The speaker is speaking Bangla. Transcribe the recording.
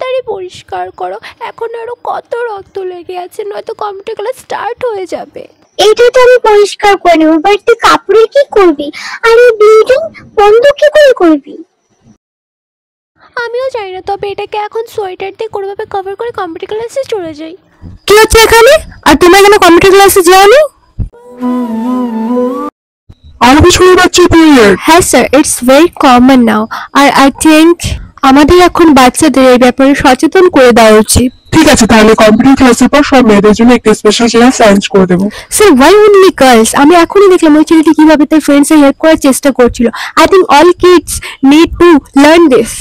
তাড়াতাড়ি পরিষ্কার করো, এখন আরো কত রক্ত লেগে আছে, নয়তো কম্পিউটার ক্লাস স্টার্ট হয়ে যাবে। এইটা তো আমি পরিষ্কার করে নেবো, বাট তুই কাপড়ে কি করবি? আর এই বিল্ডিং বন্ধ কি করে করবি? আমিও জানি না, তবে এটাকে এখন সোয়েটার দিয়ে কোনোভাবে কভার করে কম্পিউটার ক্লাসে চলে যাই। কি হচ্ছে এখানে? আর তুমি এখানে কম্পিউটার ক্লাসে যাওনি? আরবি শুনে পাচ্ছি পিরিয়ড। হ্যাঁ sir, it's very common now. আর আই থিঙ্ক আমাদের এখন বাচ্চাদের এই ব্যাপারে সচেতন করে দেওয়া উচিত। ঠিক আছে, তাহলে কম্পিউটার ক্লাসের পর সব মেয়েদের জন্য একটা স্পেশাল ক্লাস অ্যারেঞ্জ করে দেবো। Sir, why only girls? আমি এখনই দেখলাম ওই ছেলেটি কিভাবে তার ফ্রেন্ডসের হেল্প করার চেষ্টা করছিল। I think all kids need to learn this.